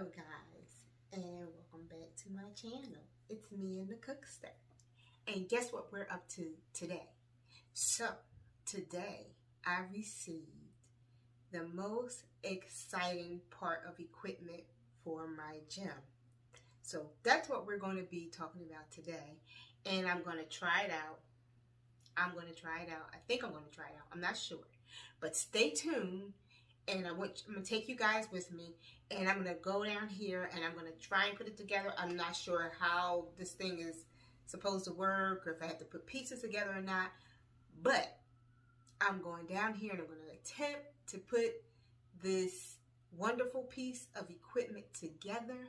Hello guys, and welcome back to my channel. It's me and the Cookster. And guess what we're up to today? So, today I received the most exciting part of equipment for my gym. So that's what we're going to be talking about today. And I'm going to try it out. I think I'm going to try it out. I'm not sure. But stay tuned. And I'm going to take you guys with me, and I'm going to go down here, and I'm going to try and put it together. I'm not sure how this thing is supposed to work, or if I have to put pieces together or not, but I'm going down here, and I'm going to attempt to put this wonderful piece of equipment together,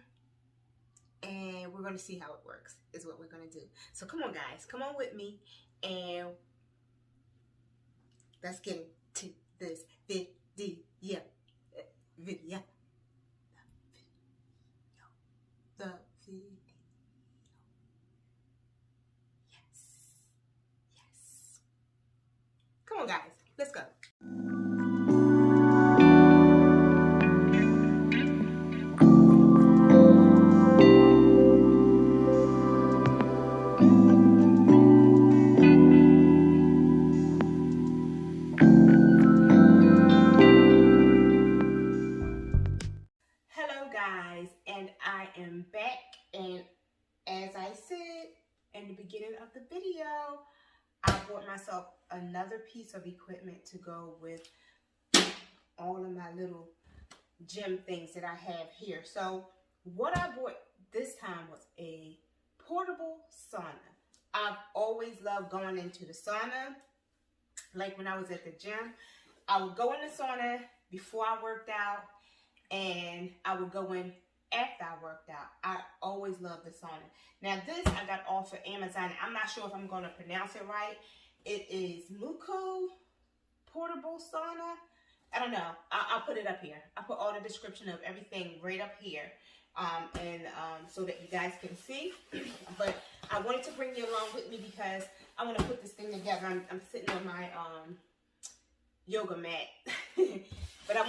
and we're going to see how it works, is what we're going to do. So come on, guys. Come on with me, and let's get into this video. Yes. Come on, guys. Let's go. And I am back, and as I said in the beginning of the video, I bought myself another piece of equipment to go with all of my little gym things that I have here. So what I bought this time was a portable sauna. I've always loved going into the sauna. Like when I was at the gym, I would go in the sauna before I worked out, and I would go in after I worked out. I always loved the sauna. Now this I got off of Amazon. I'm not sure if I'm going to pronounce it right. It is Mauccau portable sauna. I don't know. I'll put it up here. I'll put all the description of everything right up here, so that you guys can see. But I wanted to bring you along with me because I want to put this thing together. I'm sitting on my yoga mat. But I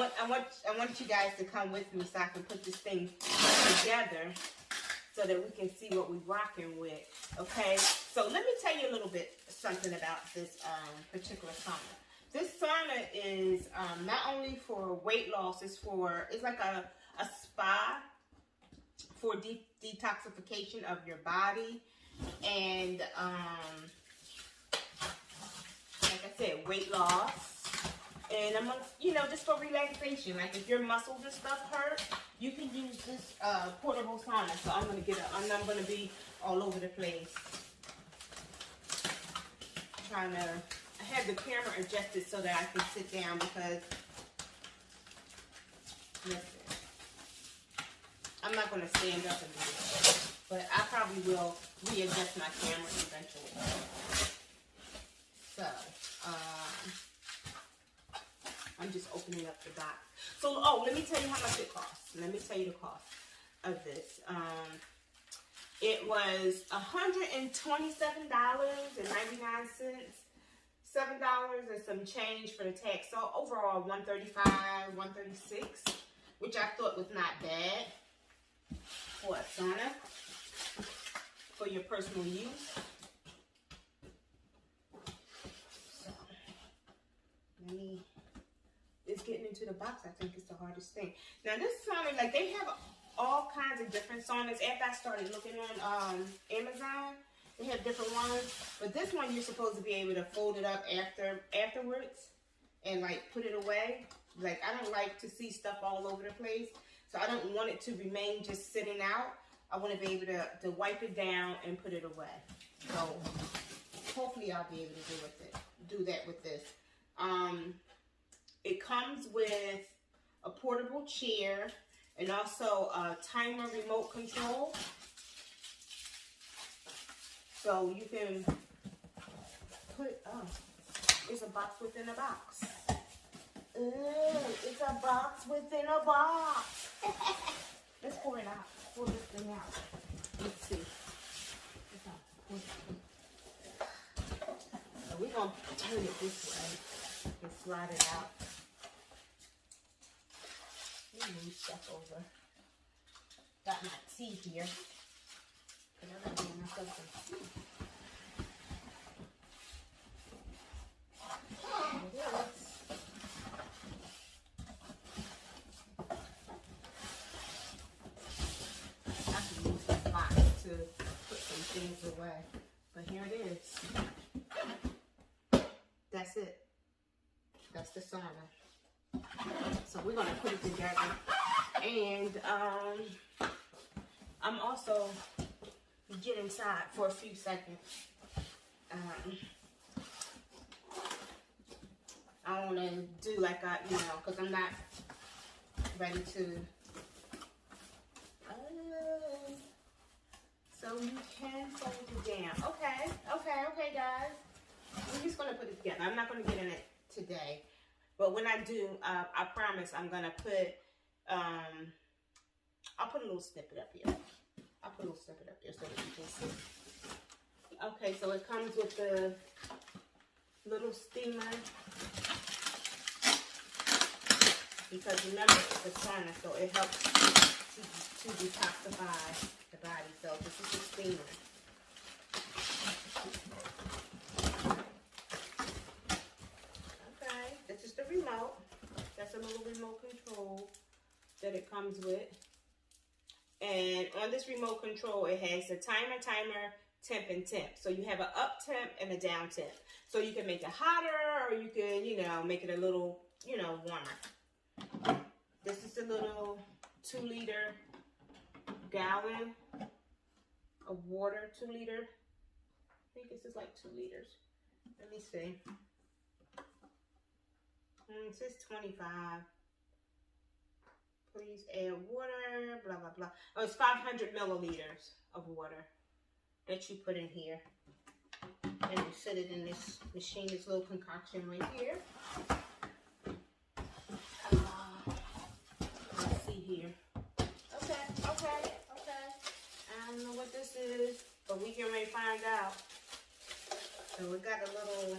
want you guys to come with me so I can put this thing together so that we can see what we're rocking with. Okay, so let me tell you a little bit something about this particular sauna. This sauna is not only for weight loss, it's like a spa for detoxification of your body, and like I said, weight loss. And amongst, just for relaxation, like if your muscles and stuff hurt, you can use this portable sauna. So I'm not gonna be all over the place. I have the camera adjusted so that I can sit down because, listen, I'm not gonna stand up and do this, but I probably will readjust my camera eventually. So, I'm just opening up the box. So, let me tell you how much it costs. Let me tell you the cost of this. It was $127.99. $7 and some change for the tax. So overall, $135, $136, which I thought was not bad for a sauna for your personal use. So, it's getting into the box, I think, is the hardest thing. Now this sauna, like they have all kinds of different saunas. After I started looking on Amazon, they have different ones. But this one, you're supposed to be able to fold it up afterwards and like put it away. Like I don't like to see stuff all over the place. So I don't want it to remain just sitting out. I want to be able to wipe it down and put it away. So hopefully I'll be able to do that with this. It comes with a portable chair and also a timer remote control. So you can put, it's a box within a box. It's a box within a box. Let's pour it out. Pour this thing out. Let's see. So we're going to turn it this way and slide it out. Move stuff over. Got my tea here. Because I gotta give myself some tea. I can use this box to put some things away. But here it is. That's it. That's the sauna. So we're gonna put it together. And I'm also get inside for a few seconds. I want to do like I, because I'm not ready to. So you can fold it down. Okay, guys. We're just gonna put it together. I'm not gonna get in it today, but when I do, I promise I'm gonna put. I'll put a little snippet up here. I'll put a little snippet up here so that you can see. Okay, so it comes with the little steamer. Because remember, it's a sauna, so it helps to detoxify the body. So this is the steamer. Okay, this is the remote. That's a little remote control that it comes with. And on this remote control, it has a timer, temp, and temp. So you have an up temp and a down temp. So you can make it hotter, or you can, make it a little, warmer. This is a little 2-liter gallon of water, 2 liter. I think this is like 2 liters. Let me see. It says 25. Please add water, blah, blah, blah. Oh, it's 500 milliliters of water that you put in here. And you set it in this machine, this little concoction right here. Let's see here. Okay. I don't know what this is, but we can ready to find out. So we got a little...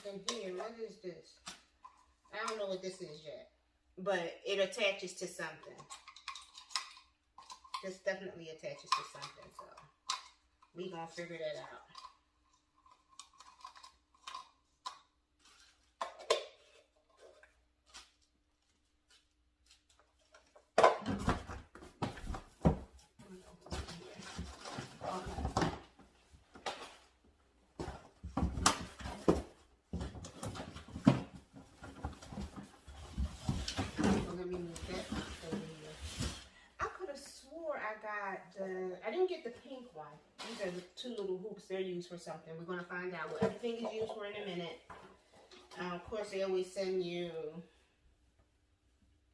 something here. What is this? I don't know what this is yet, but it attaches to something. This definitely attaches to something, so we gonna figure that out. I didn't get the pink one. These are the 2 little hoops. They're used for something. We're going to find out what everything is used for in a minute. Of course, they always send you...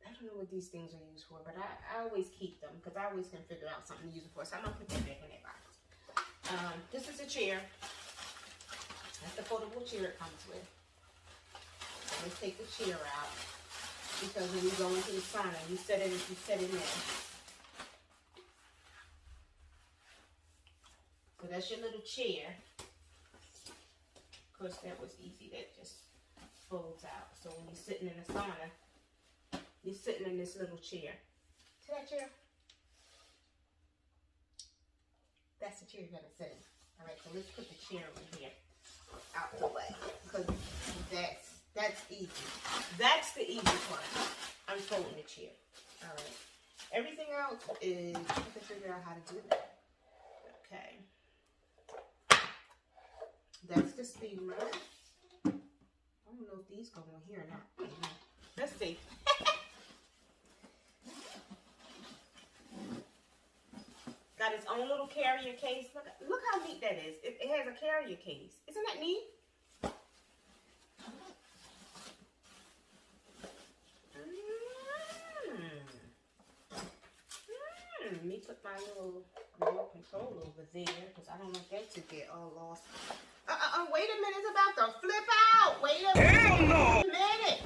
I don't know what these things are used for, but I always keep them because I always can figure out something to use it for. So I'm going to put that back in that box. This is a chair. That's the foldable chair it comes with. So let's take the chair out because when you go into the sauna, you set it in. So that's your little chair. Of course, that was easy. That just folds out. So when you're sitting in the sauna, you're sitting in this little chair. See that chair? That's the chair you're going to sit in. All right, so let's put the chair in here out the way. Because that's easy. That's the easy part. I'm folding the chair. All right. Everything else is, I have to figure out how to do that. Okay. That's the steamer. I don't know if these go in here or not. Let's see. Got its own little carrier case. Look how neat that is. It has a carrier case. Isn't that neat? Let me put my little remote control over there because I don't want that to get all lost. Wait a minute, it's about to flip out. Wait a minute. Hell no. Minute.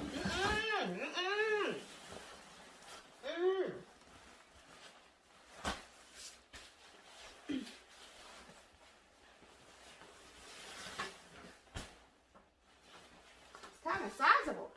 It's kind of sizable.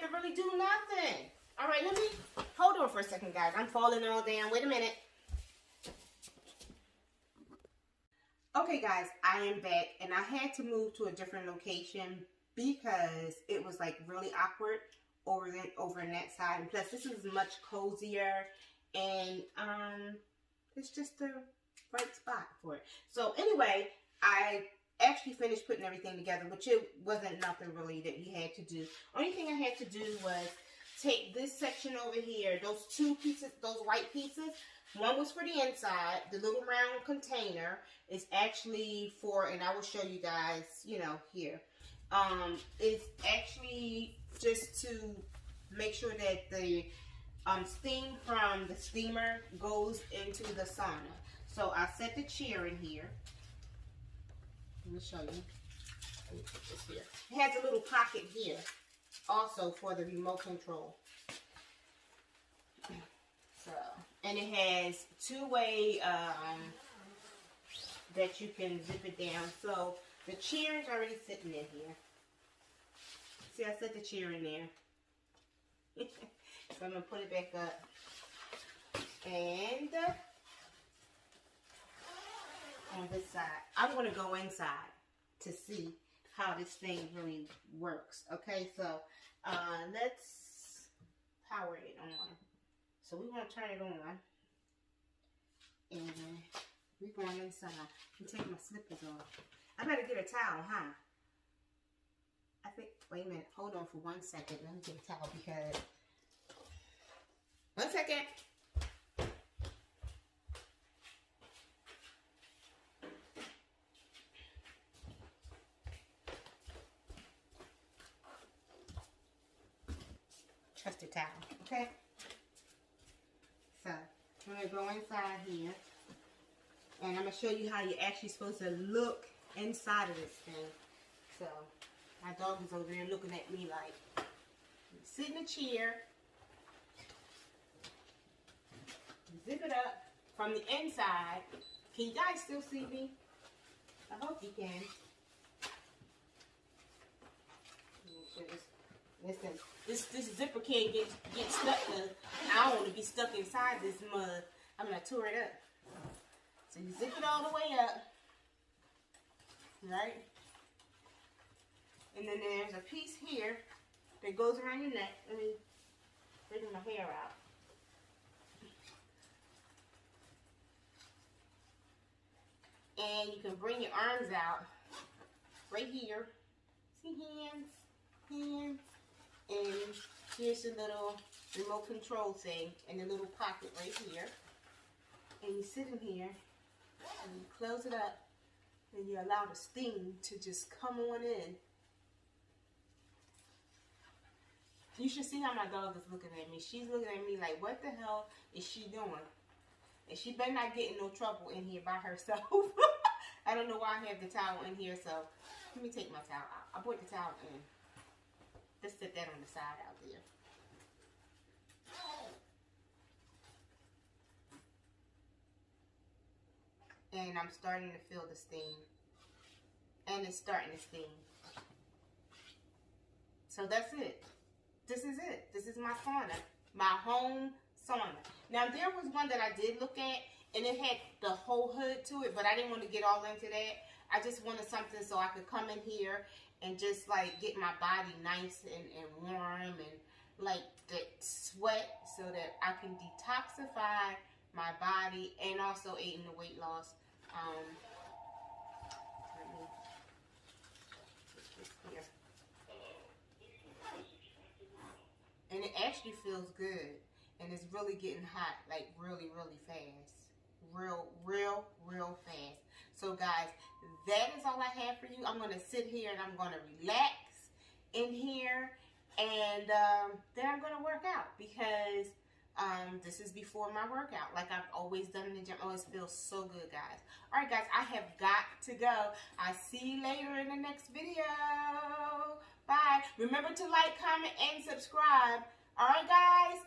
have to really do nothing. All right, let me, hold on for a second, guys. I'm falling all down. Wait a minute. Okay, guys, I am back, and I had to move to a different location because it was like really awkward over in that side. And plus, this is much cozier, and it's just the right spot for it. So anyway, I actually finished putting everything together, which it wasn't nothing really that you had to do. Only thing I had to do was take this section over here, those two pieces, those white pieces. One was for the inside. The little round container is actually for, and I will show you guys, you know, here. It's actually just to make sure that the steam from the steamer goes into the sauna. So I set the chair in here. Let me show you. Let me put this here. It has a little pocket here also for the remote control. So, and it has two-way that you can zip it down. So the chair is already sitting in here. See, I set the chair in there. So I'm going to put it back up. And on this side, I'm going to go inside to see how this thing really works. Okay, so let's power it on. So we want to turn it on. And we're going inside. I'm taking my slippers off. I better get a towel, huh? I think, wait a minute. Hold on for 1 second. Let me get a towel because... 1 second. Trust the towel, okay? So, I'm going to go inside here. And I'm going to show you how you're actually supposed to look inside of this thing. So, my dog is over there looking at me like, sit in a chair, zip it up from the inside. Can you guys still see me? I hope you can. Listen, this zipper can't get stuck. I don't want to be stuck inside this mud. I'm going to tour it up. So you zip it all the way up, right? And then there's a piece here that goes around your neck. Let me bring my hair out. And you can bring your arms out right here. See, hands, and here's the little remote control thing and the little pocket right here. And you sit in here and you close it up and you allow the steam to just come on in. You should see how my dog is looking at me. She's looking at me like, what the hell is she doing? And she better not get in no trouble in here by herself. I don't know why I have the towel in here, so let me take my towel out. I brought the towel in. Just set that on the side out there. And I'm starting to feel the steam. And it's starting to steam. So that's it. This is it. This is my sauna. My home sauna. Now there was one that I did look at and it had the whole hood to it, but I didn't want to get all into that. I just wanted something so I could come in here and just like get my body nice and warm and like the sweat so that I can detoxify my body and also aid in the weight loss. Let me put this here. And it actually feels good. And it's really getting hot, like really, really fast. Real fast. So guys, that is all I have for you. I'm going to sit here and I'm going to relax in here. And then I'm going to work out because this is before my workout. Like I've always done in the gym. Oh, it feels so good, guys. All right, guys, I have got to go. I'll see you later in the next video. Bye. Remember to like, comment, and subscribe. All right, guys.